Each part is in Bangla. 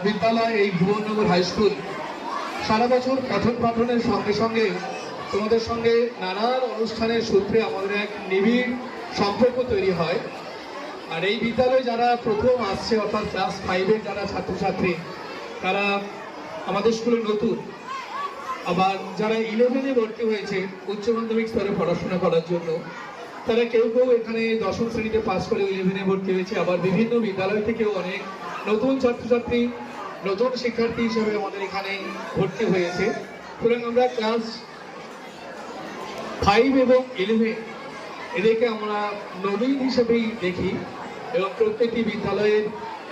বিদ্যালয় এই ভুবননগর হাই স্কুল সারা বছর পঠন পাঠনের সঙ্গে সঙ্গে তোমাদের সঙ্গে নানান অনুষ্ঠানের সূত্রে আমাদের এক নিবিড় সম্পর্ক তৈরি হয়। আর এই বিদ্যালয়ে যারা প্রথম আসছে অর্থাৎ ক্লাস 5-এর যারা ছাত্রছাত্রী তারা আমাদের স্কুলে নতুন, আবার যারা 11-এ ভর্তি হয়েছে উচ্চ মাধ্যমিক স্তরে পড়াশোনা করার জন্য তারা কেউ কেউ এখানে 10ম শ্রেণীতে পাস করে 11-এ ভর্তি হয়েছে, আবার বিভিন্ন বিদ্যালয় থেকেও অনেক নতুন ছাত্রছাত্রী নতুন শিক্ষার্থী হিসেবে আমাদের এখানে ভর্তি হয়েছে। সুতরাং আমরা ক্লাস 5 এবং 11 এদেরকে আমরা নবীন হিসেবেই দেখি এবং প্রত্যেকটি বিদ্যালয়ের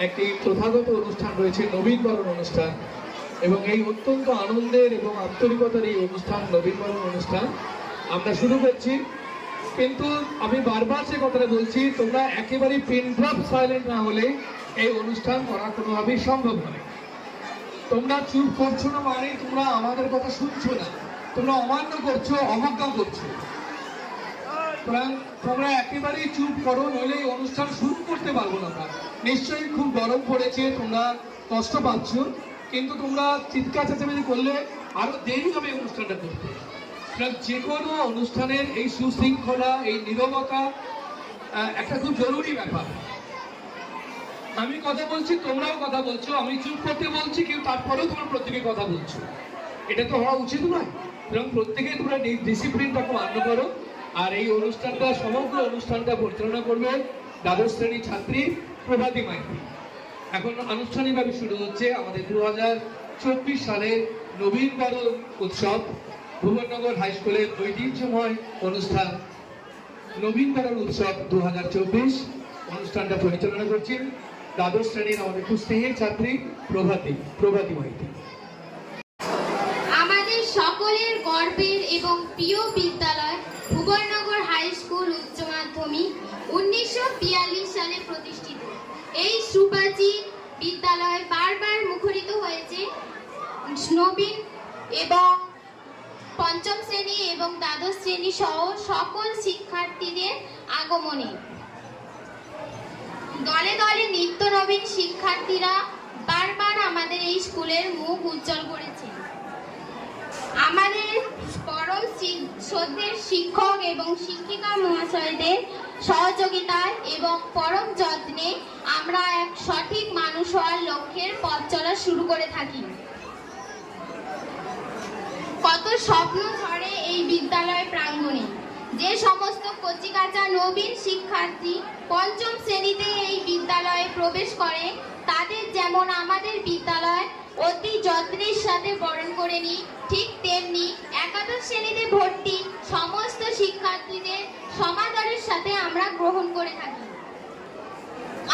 একটি প্রথাগত অনুষ্ঠান রয়েছে নবীনবরণ অনুষ্ঠান, এবং এই অত্যন্ত আনন্দের এবং আন্তরিকতার এই অনুষ্ঠান নবীনবরণ অনুষ্ঠান আমরা শুরু করছি। কিন্তু আমি বারবার সে কথাটা বলছি, তোমরা একেবারে পিন ড্রপ সাইলেন্ট না হলে এই অনুষ্ঠান করা কোনোভাবেই সম্ভব নয়। তোমরা চুপ করছো না মানে তোমরা আমাদের কথা শুনছো না, তোমরা অমান্য করছো, অবজ্ঞা করছো। তোমরা একেবারেই চুপ করো, নইলে এই অনুষ্ঠান শুরু করতে পারবো না। নিশ্চয়ই খুব গরম পড়েছে, তোমরা কষ্ট পাচ্ছ, কিন্তু তোমরা চিৎকার চেঁচামেচি করলে আরো দেরি হবে এই অনুষ্ঠানটা করতে। যে কোনো অনুষ্ঠানের এই সুশৃঙ্খলা, এই নীরবতা একটা খুব জরুরি ব্যাপার। আমি কথা বলছি, তোমরাও কথা বলছো, আমি চুপ করতে বলছি, কিন্তু তারপরেও তোমরা প্রত্যেকে কথা বলছো, এটা তো হওয়া উচিত নয়। এবং প্রত্যেকে তোমরা ডিসিপ্লিনটাকে মান্য করো। আর এই অনুষ্ঠানটা, সমগ্র অনুষ্ঠানটা পরিচালনা করবে দ্বাদশ শ্রেণীর ছাত্রী প্রভাতী মাইতি। এখন আনুষ্ঠানিকভাবে শুরু হচ্ছে আমাদের 2024 সালের নবীনবরণ উৎসব, ভুবননগর হাই স্কুলের ঐতিহ্যময় অনুষ্ঠান নবীনবরণ উৎসব 2024। অনুষ্ঠানটা পরিচালনা করছেন দ্বাদশ শ্রেণীর আমাদের খুব স্নেহের ছাত্রী প্রভাতী মাইতি। আমাদের সকলের গর্বের এবং প্রিয় বিদ্যালয় ভুবননগর হাই স্কুল উচ্চ মাধ্যমিক 1942 সালে প্রতিষ্ঠিত। এই সুপ্রাচীন বিদ্যালয় বারবার মুখরিত হয়েছে নবীন এবং পঞ্চম শ্রেণী এবং দ্বাদশ শ্রেণী সহ সকল শিক্ষার্থীদের আগমনে। দলে দলে নিত্য নবীন শিক্ষার্থীরা বারবার আমাদের এই স্কুলের মুখ উজ্জ্বল করেছে। আমাদের পরম শ্রদ্ধের শিক্ষক এবং শিক্ষিকা মহাশয়দের সহযোগিতায় এবং পরম যত্নে আমরা এক সঠিক মানুষ হওয়ার লক্ষ্যের পথ চলা শুরু করে থাকি। কত স্বপ্ন ঝরে এই বিদ্যালয় প্রাঙ্গণে। যে সমস্ত কচিকাঁচা নবীন শিক্ষার্থী পঞ্চম শ্রেণীতে এই বিদ্যালয়ে প্রবেশ করে, তাদের যেমন আমাদের বিদ্যালয় অতি যত্নের সাথে বরণ করে নিই, ঠিক তেমনি একাদশ শ্রেণীতে ভর্তি সমস্ত শিক্ষার্থীদের সমাদরের সাথে আমরা গ্রহণ করে থাকি।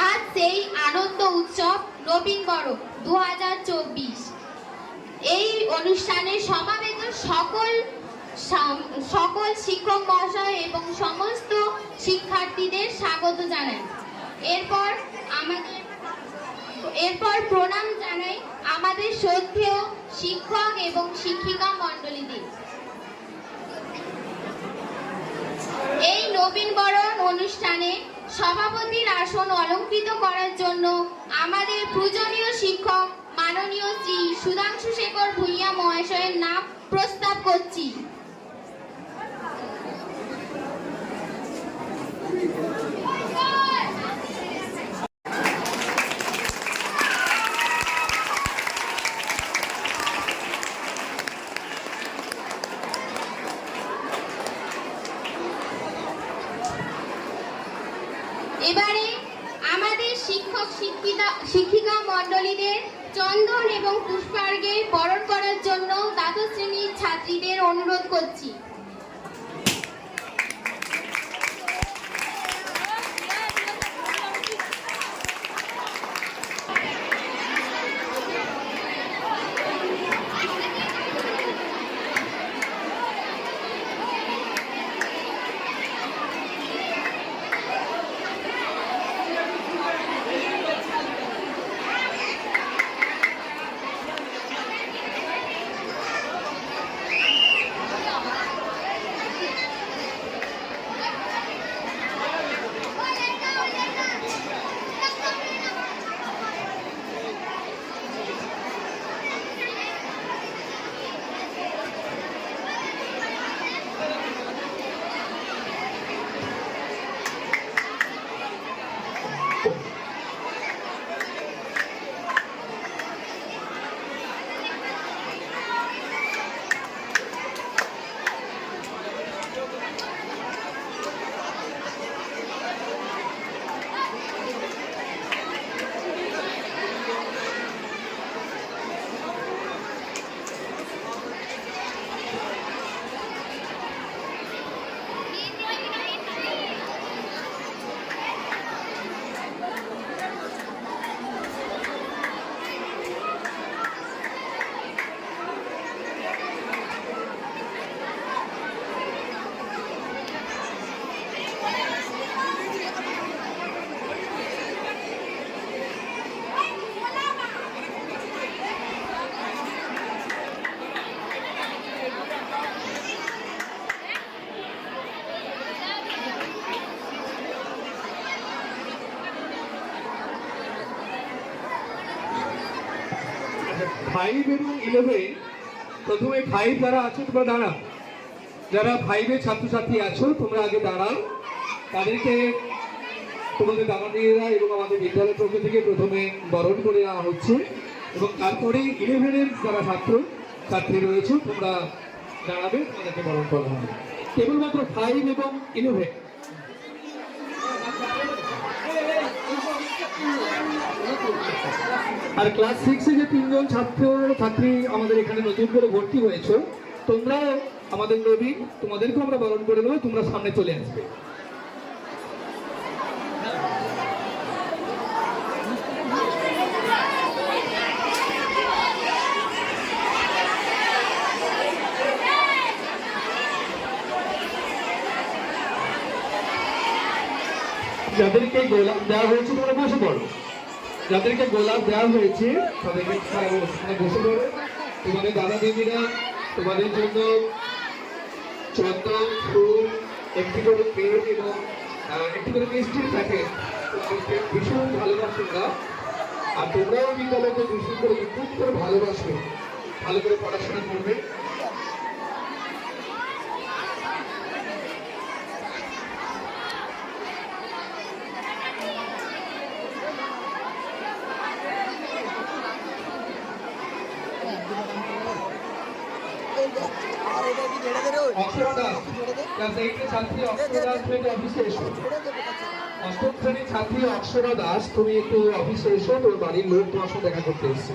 আজ সেই আনন্দ উৎসব নবীনবরণ 2024। এই অনুষ্ঠানে সমবেত সকল শিক্ষক মহাশয় এবং সমস্ত শিক্ষার্থীদের স্বাগত জানাই। এরপর প্রণাম জানাই আমাদের শ্রদ্ধেয় শিক্ষক এবং শিক্ষিকা মণ্ডলীদের। এই নবীনবরণ অনুষ্ঠানে সভাপতির আসন অলঙ্কৃত করার জন্য আমাদের পূজনীয় শিক্ষক মাননীয় শ্রী সুধাংশু শেখর ভূঁইয়া মহাশয়ের নাম প্রস্তাব করছি। এবারে আমাদের শিক্ষক শিক্ষিকা মণ্ডলীদের চন্দন এবং পুষ্পার্ঘ্যে বরণ করার জন্য দ্বাদশ শ্রেণীর ছাত্রীদের অনুরোধ করছি। 5 এবং 11, প্রথমে 5 যারা আছো তোমরা দাঁড়াও। যারা 5-এর ছাত্রছাত্রী আছো তোমরা আগে দাঁড়াও। তাদেরকে তোমাদের দাদাদিরা এবং আমাদের বিদ্যালয়ের পক্ষ থেকে প্রথমে বরণ করে নেওয়া হচ্ছে, এবং তারপরে 11-এর যারা ছাত্রী রয়েছে তোমরা দাঁড়াবে, তোমাদেরকে বরণ করা হবে। কেবলমাত্র 5 এবং 11। আর ক্লাস 6-এ যে 3জন ছাত্রী আমাদের এখানে নতুন করে ভর্তি হয়েছে, তোমরা আমাদের নবীন, তোমাদেরকেও আমরা বরণ করে নেবো, তোমরা সামনে চলে আসবে। যাদেরকে গোলাপ দেওয়া হয়েছে তোমরা বসে পড়ো। যাদেরকে গোলাপ দেওয়া হয়েছে তাদেরকে বসে পড়ো। তোমাদের দাদা দিদিরা তোমাদের জন্য চন্দন, ফুল, একটি করে পেন এবং একটি করে মিষ্টির প্যাকেট ভীষণ ভালোবাসো না। আর তোমরাও বিদ্যালয়কে ভীষণ করে খুব করে ভালোবাসবে, ভালো করে পড়াশোনা করবে। 8 শ্রেণীর ছাত্রী অক্ষরা দাস, তুমি একটু অফিসে এসো, তোর বাড়ির লোক তোমার সাথে দেখা করতে এসেছে।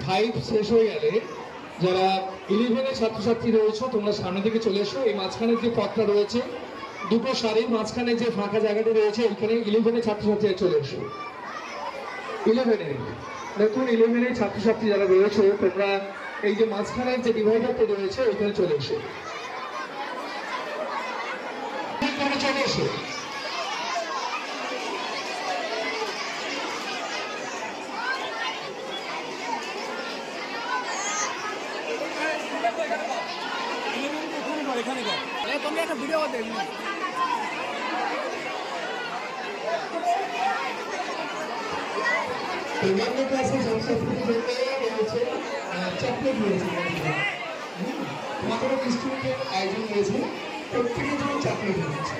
ফাইভ শেষ হয়ে গেলে যারা 11-এর ছাত্রছাত্রী রয়েছে তোমরা সামনে দিকে চলে এসো। এই মাঝখানে যে পথটা রয়েছে, দুটো সারির মাঝখানে যে ফাঁকা জায়গাটি রয়েছে, এখানে 11-এর ছাত্রছাত্রীরা চলে এসো। 11-এর নতুন 11-এর ছাত্রছাত্রী যারা রয়েছে তোমরা এই যে মাঝখানের যে ডিভাইডারটা রয়েছে ওইখানে চলে এসো, চলে এসো। তোমরা একটা ভিডিও দেখবে চকলেট রয়েছে, মাত্র স্টুডেন্টের আয়োজন হয়েছে, প্রত্যেকের জন্য চকলেট রয়েছে।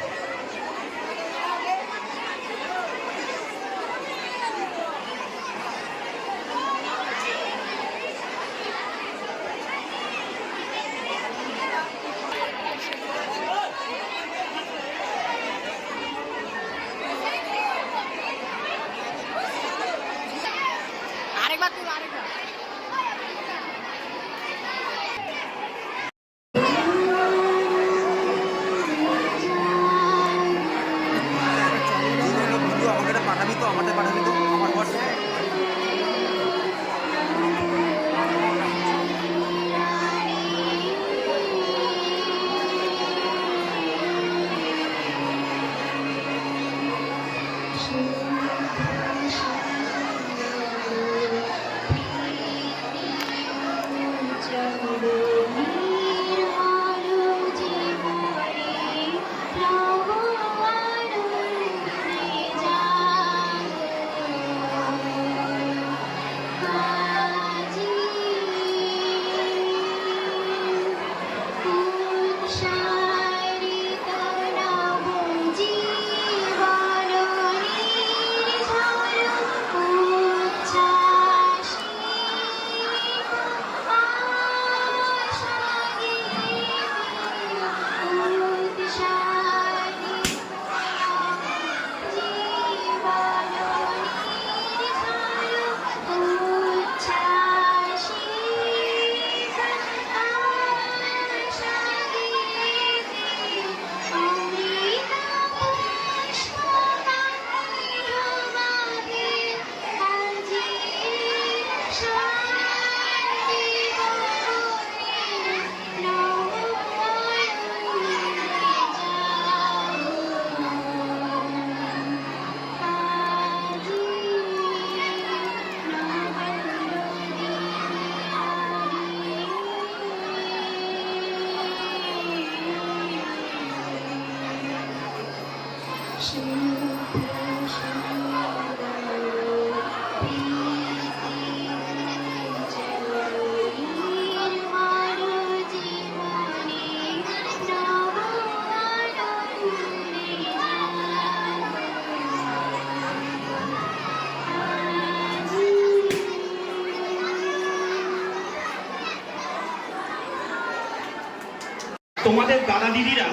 তোমাদের দাদা দিদিরা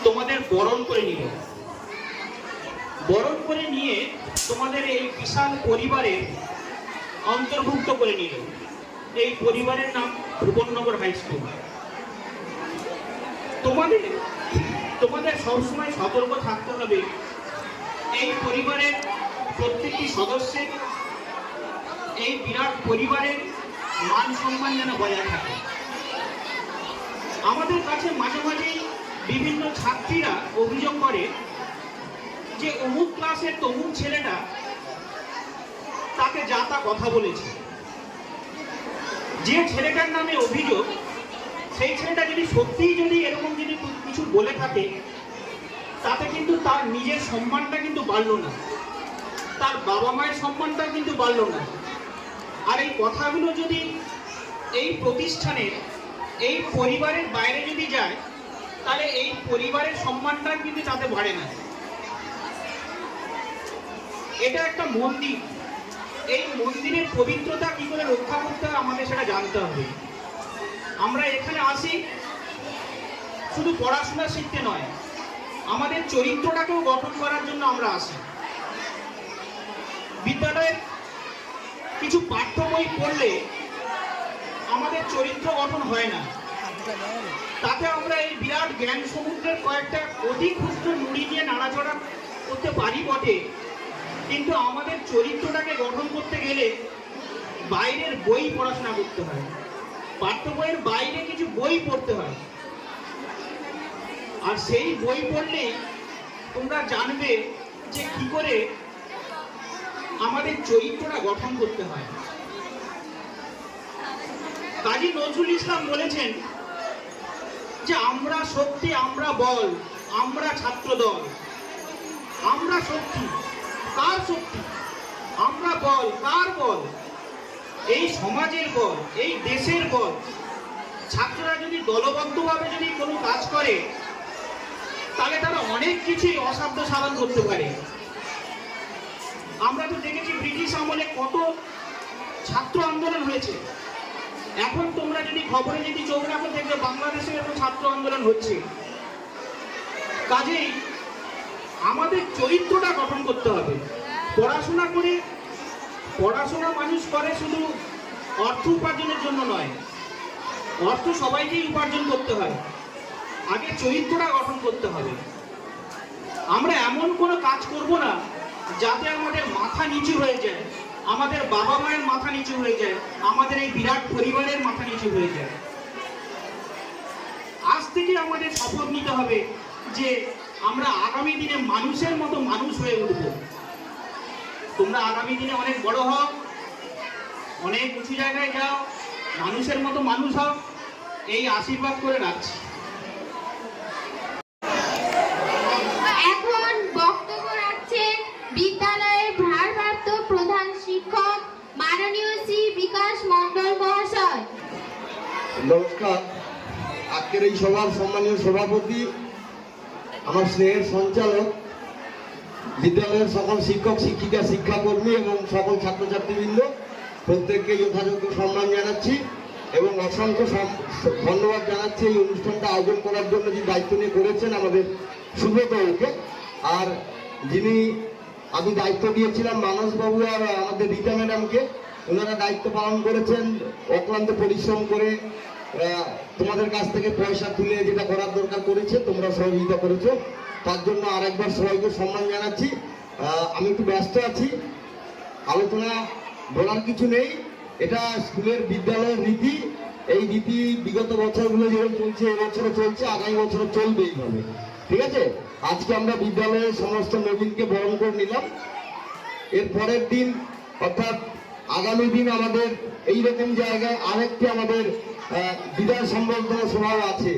তোমাদের বরণ করে নিল, বরণ করে নিয়ে তোমাদের এই বিশাল পরিবারের অন্তর্ভুক্ত করে নিল। এই পরিবারের নাম ভুবননগর হাই স্কুল। তোমাদের সবসময় সতর্ক থাকতে হবে এই পরিবারের প্রত্যেকটি সদস্যের, এই বিরাট পরিবারের মান সম্মান যেন বজায় থাকে। আমাদের কাছে মাঝে মাঝেই বিভিন্ন ছাত্রীরা অভিযোগ করে যে অমুক ক্লাসের তমুক ছেলেটা তাকে যা তা কথা বলেছে। যে ছেলেটার নামে অভিযোগ, সেই ছেলেটা যদি সত্যিই যদি এরকম যদি কিছু বলে থাকে, তাতে কিন্তু তার নিজের সম্মানটা কিন্তু বাড়লো না, তার বাবা মায়ের সম্মানটাও কিন্তু বাড়লো না। আর এই কথাগুলো যদি এই প্রতিষ্ঠানের, এই পরিবারের বাইরে যদি যায়, তাহলে এই পরিবারের সম্মানটা কিন্তু তাতে বাড়ে না। এটা একটা মন্দির, এই মন্দিরের পবিত্রতা কি করে রক্ষা করতে হয় আমাদের সেটা জানতে হবে। আমরা এখানে আসি শুধু পড়াশোনা শিখতে নয়, আমাদের চরিত্রটাকেও গঠন করার জন্য আমরা আসি। বিদ্যালয়ের কিছু পাঠ্য বই পড়লে আমাদের চরিত্র গঠন হয় না, তাতে আমরা এই বিরাট জ্ঞান সমুদ্রের কয়েকটা অতি ক্ষুদ্র নুড়ি নিয়ে নাড়াচড়া করতে পারি বটে, কিন্তু আমাদের চরিত্রটাকে গঠন করতে গেলে বাইরের বই পড়াশোনা করতে হয়, পাঠ্য বইয়ের বাইরে কিছু বই পড়তে হয়। আর সেই বই পড়লেই তোমরা জানবে যে কি করে আমাদের চরিত্রটা গঠন করতে হয়। কাজী নজরুল ইসলাম বলেছেন যে আমরা শক্তি, আমরা বল, আমরা ছাত্র দল। আমরা শক্তি, কার শক্তি? আমরা বল, কার বল? এই সমাজের বল, এই দেশের বল। ছাত্ররা যদি দলবদ্ধভাবে যদি কোনো কাজ করে, তাহলে তারা অনেক কিছুই অসাধ্য সাধন করতে পারে। আমরা তো দেখেছি ব্রিটিশ আমলে কত ছাত্র আন্দোলন হয়েছে। এখন তোমরা যদি খবরে যদি চোখ রাখো, দেখবে বাংলাদেশে এখন ছাত্র আন্দোলন হচ্ছে। কাজেই আমাদের চরিত্রটা গঠন করতে হবে। পড়াশোনা করে, পড়াশোনা মানুষ করে শুধু অর্থ উপার্জনের জন্য নয়, অর্থ সবাইকেই উপার্জন করতে হয়, আগে চরিত্রটা গঠন করতে হবে। আমরা এমন কোনো কাজ করব না যাতে আমাদের মাথা নিচু হয়ে যায়, আমাদের বাবা মায়ের মাথা নিচু হয়ে যায়, আমাদের এই বিরাট পরিবারের মাথা নিচু হয়ে যায়। আজ থেকে আমাদের শপথ নিতে হবে যে আমরা আগামী দিনে মানুষের মতো মানুষ হয়ে উঠব। তোমরা আগামী দিনে অনেক বড় হও, অনেক উঁচু জায়গায় যাও, মানুষের মতো মানুষ হও, এই আশীর্বাদ করে রাখছি। এখন বক্তব্য রাখছেন বিদ্যালয়ের ভারপ্রাপ্ত প্রধান শিক্ষক মাননীয় শ্রী বিকাশ মণ্ডল মহাশয়। নমস্কার। আজকের এই সভার সম্মানীয় সভাপতি, আমার স্নেহের সঞ্চালক, বিদ্যালয়ের সকল শিক্ষক শিক্ষিকা, শিক্ষাকর্মী এবং সকল ছাত্রছাত্রীবৃন্দ, প্রত্যেককে যথাযোগ্য সম্মান জানাচ্ছি এবং অসংখ্য ধন্যবাদ জানাচ্ছি এই অনুষ্ঠানটা আয়োজন করার জন্য যে দায়িত্ব নিয়ে করেছেন আমাদের সুব্রতকে। আর যিনি আমি দায়িত্ব দিয়েছিলাম মানসবাবু আর আমাদের রীতা ম্যাডামকে, ওনারা দায়িত্ব পালন করেছেন অক্লান্ত পরিশ্রম করে। তোমাদের কাছ থেকে পয়সা তুলে যেটা করার দরকার করেছে, তোমরা সহযোগিতা করেছো, তার জন্য আরেকবার সবাইকে সম্মান জানাচ্ছি। আমি একটু ব্যস্ত আছি, আলোচনা বলার কিছু নেই। এটা স্কুলের বিদ্যালয়ের রীতি, এই রীতি বিগত বছরগুলো যেরকম চলছে, এবছরও চলছে, আগামী বছরও চলবে এইভাবে, ঠিক আছে? আজকে আমরা বিদ্যালয়ের সমস্ত নবীনকে বরণ করে নিলাম। এর পরের দিন অর্থাৎ আগামী দিন আমাদের এইরকম জায়গায় আরেকটি আমাদের বিদায় সম্বর্ধনা সভাও আছে।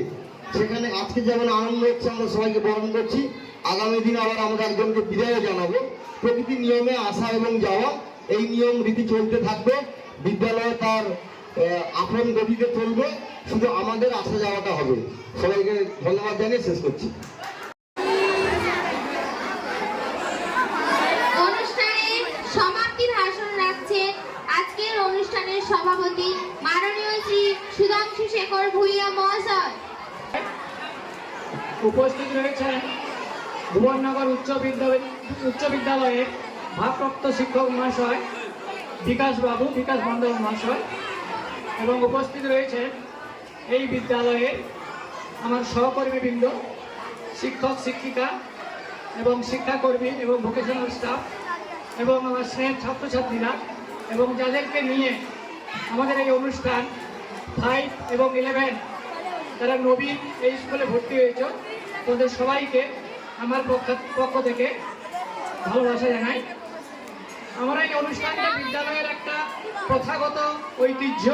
সেখানে আজকে যেমন আনন্দ হচ্ছে, আমরা সবাইকে বরণ করছি, আগামী দিন আবার আমরা একজনকে বিদায় জানাবো। প্রতিটি নিয়মে আসা এবং যাওয়া, এই নিয়ম রীতি চলতে থাকবে। বিদ্যালয় তার আপন গতিতে চলবে, শুধু আমাদের আসা যাওয়াটা হবে। সবাইকে ধন্যবাদ জানিয়ে শেষ করছি। অনুষ্ঠানের সমাপ্তির ভাষণ রাখছেন আজকের অনুষ্ঠানের সভাপতি মাননীয় শ্রী সুধাংশু শেখর ভূঁইয়া মহাশয়। উপস্থিত রয়েছেন ভুবননগর উচ্চ বিদ্যালয়ের ভারপ্রাপ্ত শিক্ষক মহাশয় বিকাশ মণ্ডল মহাশয়, এবং উপস্থিত রয়েছে এই বিদ্যালয়ের আমার সহকর্মীবৃন্দ, শিক্ষক শিক্ষিকা এবং শিক্ষাকর্মী এবং ভোকেশনাল স্টাফ এবং আমার স্নেহের ছাত্রছাত্রীরা, এবং যাদেরকে নিয়ে আমাদের এই অনুষ্ঠান 5 এবং 11 যারা নবীন এই স্কুলে ভর্তি হয়েছে, তাদের সবাইকে আমার পক্ষ থেকে ভালোবাসা জানাই। আমরা এই অনুষ্ঠানটা বিদ্যালয়ের একটা প্রথাগত ঐতিহ্য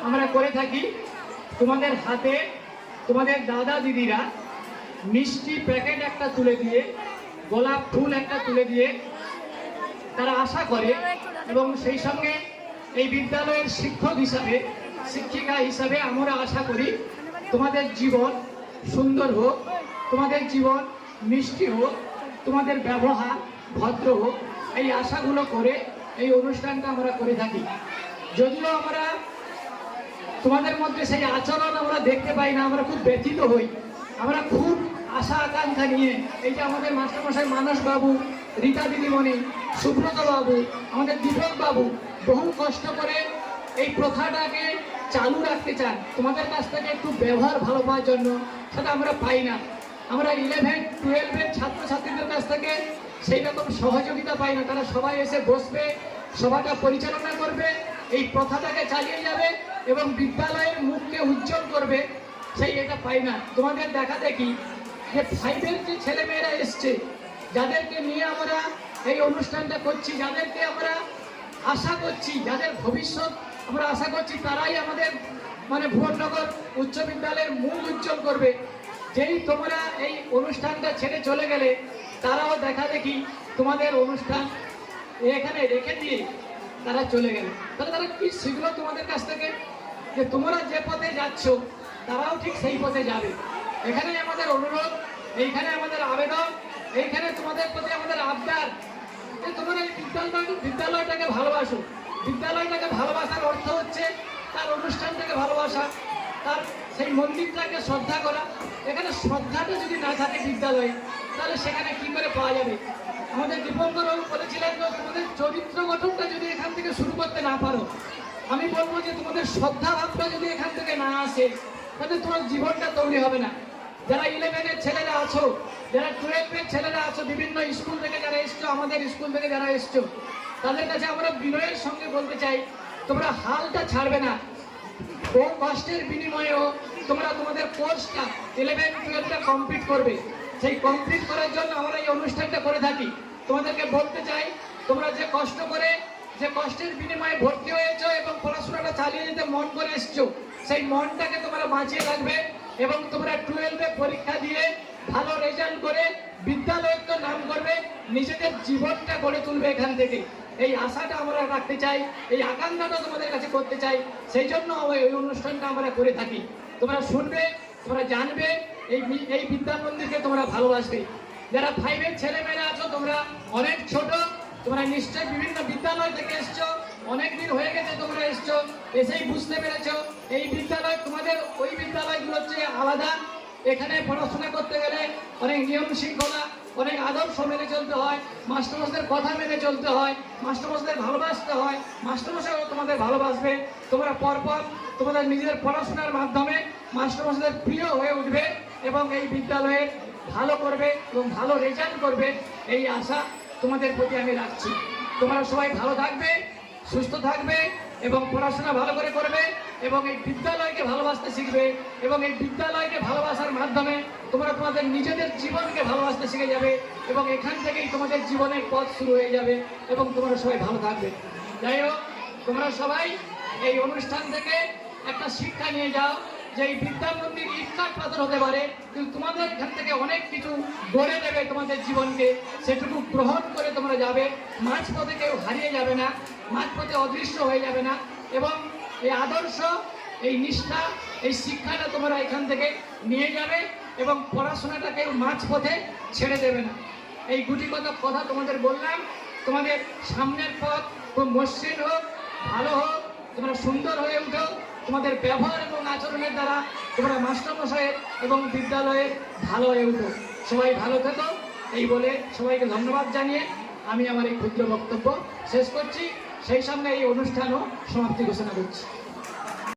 আমরা করে থাকি। তোমাদের হাতে তোমাদের দাদা দিদিরা মিষ্টি প্যাকেট একটা তুলে দিয়ে, গোলাপ ফুল একটা তুলে দিয়ে তারা আশা করে, এবং সেই সঙ্গে এই বিদ্যালয়ের শিক্ষক হিসাবে, শিক্ষিকা হিসাবে আমরা আশা করি তোমাদের জীবন সুন্দর হোক, তোমাদের জীবন মিষ্টি হোক, তোমাদের ব্যবহার ভদ্র হোক, এই আশাগুলো করে এই অনুষ্ঠানটা আমরা করে থাকি। যদিও আমরা তোমাদের মধ্যে সেই আচরণ আমরা দেখতে পাই না, আমরা খুব ব্যথিত হই। আমরা খুব আশা আকাঙ্ক্ষা নিয়ে, এই যে আমাদের মাস্টারমশাই মানস বাবু, রীতা দিদিমণি, সুব্রত বাবু, আমাদের দীপক বাবু বহু কষ্ট করে এই প্রথাটাকে চালু রাখতে চান তোমাদের কাছ থেকে একটু ব্যবহার ভালো পাওয়ার জন্য, সেটা আমরা পাই না। আমরা 11-12 ছাত্রছাত্রীদের কাছ থেকে সেই রকম সহযোগিতা পাই না। তারা সবাই এসে বসবে, সভাটা পরিচালনা করবে, এই প্রথাটাকে চালিয়ে যাবে এবং বিদ্যালয়ের মুখকে উজ্জ্বল করবে, এটা পাই না। তোমাদের দেখা দেখি যে 5-এর যে ছেলেমেয়েরা এসছে, যাদেরকে নিয়ে আমরা এই অনুষ্ঠানটা করছি, যাদেরকে আমরা আশা করছি, যাদের ভবিষ্যৎ আমরা আশা করছি, তারাই আমাদের ভুবননগর উচ্চ বিদ্যালয়ের মুখ উজ্জ্বল করবে। যেই তোমরা এই অনুষ্ঠানটা ছেড়ে চলে গেলে, তারাও দেখা দেখি তোমাদের অনুষ্ঠান এখানে রেখে দিয়ে তারা চলে গেল। তাহলে তারা কি শিখলো তোমাদের কাছ থেকে? যে তোমরা যে পথে যাচ্ছ, তারাও ঠিক সেই পথে যাবে। এখানে আমাদের অনুরোধ, এইখানে আমাদের আবেদন, এইখানে তোমাদের প্রতি আমাদের আবদার যে তোমরা এই বিদ্যালয়টাকে ভালোবাসো। বিদ্যালয়টাকে ভালোবাসার অর্থ হচ্ছে তার অনুষ্ঠানটাকে ভালোবাসা, তার সেই মন্দিরটাকে শ্রদ্ধা করা। এখানে শ্রদ্ধাটা যদি না থাকে বিদ্যালয়ে, তাহলে সেখানে কি করে পাওয়া যাবে? আমাদের দীপঙ্কর বাবু বলেছিলেন যে তোমাদের চরিত্র গঠনটা যদি এখান থেকে শুরু করতে না পারো, আমি বলবো যে তোমাদের শ্রদ্ধা ভাবটা যদি এখান থেকে না আসে, তাহলে তোমার জীবনটা তৈরি হবে না। যারা 11-এর ছেলেরা আছো, যারা 12-এর ছেলেরা আছো, বিভিন্ন স্কুল থেকে যারা এসছো, আমাদের স্কুল থেকে যারা এসছো, তাদের কাছে আমরা বিনয়ের সঙ্গে বলতে চাই, তোমরা হালটা ছাড়বে না। বহু কষ্টের বিনিময়েও তোমরা তোমাদের কোর্সটা 11-12টা কমপ্লিট করবে। সেই কমপ্লিট করার জন্য আমরা এই অনুষ্ঠানটা করে থাকি। তোমাদেরকে বলতে চাই, তোমরা যে কষ্ট করে, যে কষ্টের বিনিময়ে ভর্তি হয়েছো এবং পড়াশোনাটা চালিয়ে যেতে মন করে এসছো, সেই মনটাকে তোমরা বাঁচিয়ে রাখবে এবং তোমরা 12-এ পরীক্ষা দিয়ে ভালো রেজাল্ট করে বিদ্যালয়ের তো নাম করবে, নিজেদের জীবনটা গড়ে তুলবে এখান থেকে। এই আশাটা আমরা রাখতে চাই, এই আকাঙ্ক্ষাটা তোমাদের কাছে করতে চাই। সেই জন্য এই অনুষ্ঠানটা আমরা করে থাকি। তোমরা শুনবে, তোমরা জানবে, এই বিদ্যা মন্দিরকে তোমরা ভালোবাসবে। যারা 5-এর ছেলেমেয়েরা আছো, তোমরা অনেক ছোট, তোমরা নিশ্চয়ই বিভিন্ন বিদ্যালয় থেকে এসছো, অনেকদিন হয়ে গেছে তোমরা এসছো, এসেই বুঝতে পেরেছো এই বিদ্যালয় তোমাদের ওই বিদ্যালয়গুলো হচ্ছে আলাদা। এখানে পড়াশোনা করতে গেলে অনেক নিয়ম শৃঙ্খলা, অনেক আদর্শ মেনে চলতে হয়, মাস্টারমশাইদের কথা মেনে চলতে হয়, মাস্টারমশাইদের ভালোবাসতে হয়, মাস্টারমশাইও তোমাদের ভালোবাসবে। তোমরা পরপর তোমাদের নিজেদের পড়াশোনার মাধ্যমে মাস্টারমশাইদের প্রিয় হয়ে উঠবে এবং এই বিদ্যালয়ে ভালো করবে এবং ভালো রেজাল্ট করবে, এই আশা তোমাদের প্রতি আমি রাখছি। তোমরা সবাই ভালো থাকবে, সুস্থ থাকবে এবং পড়াশোনা ভালো করে করবে এবং এই বিদ্যালয়কে ভালোবাসতে শিখবে এবং এই বিদ্যালয়কে ভালোবাসার মাধ্যমে তোমরা তোমাদের নিজেদের জীবনকে ভালোবাসতে শিখে যাবে এবং এখান থেকেই তোমাদের জীবনের পথ শুরু হয়ে যাবে এবং তোমরা সবাই ভালো থাকবে। যাই হোক, তোমরা সবাই এই অনুষ্ঠান থেকে একটা শিক্ষা নিয়ে যাও। যে এই বিদ্যা মন্দির ইটকাট পাথর হতে পারে, কিন্তু তোমাদের এখান থেকে অনেক কিছু গড়ে দেবে তোমাদের জীবনকে। সেটুকু গ্রহণ করে তোমরা যাবে, মাঝপথে কেউ হারিয়ে যাবে না, মাঝপথে অদৃশ্য হয়ে যাবে না। এবং এই আদর্শ, এই নিষ্ঠা, এই শিক্ষাটা তোমরা এখান থেকে নিয়ে যাবে এবং পড়াশোনাটাকে মাঝপথে ছেড়ে দেবে না। এই গুটি কথা তোমাদের বললাম। তোমাদের সামনের পথ খুব মসৃণ হোক, ভালো হোক, তোমরা সুন্দর হয়ে উঠো। তোমাদের ব্যবহার এবং আচরণের দ্বারা তোমরা মাস্টারমশাইয়ের এবং বিদ্যালয়ের ভালো হয়ে উঠো। সবাই ভালো থেকো, এই বলে সবাইকে ধন্যবাদ জানিয়ে আমি আমার এই ক্ষুদ্র বক্তব্য শেষ করছি। সেই সঙ্গে এই অনুষ্ঠানও সমাপ্তি ঘোষণা করছি।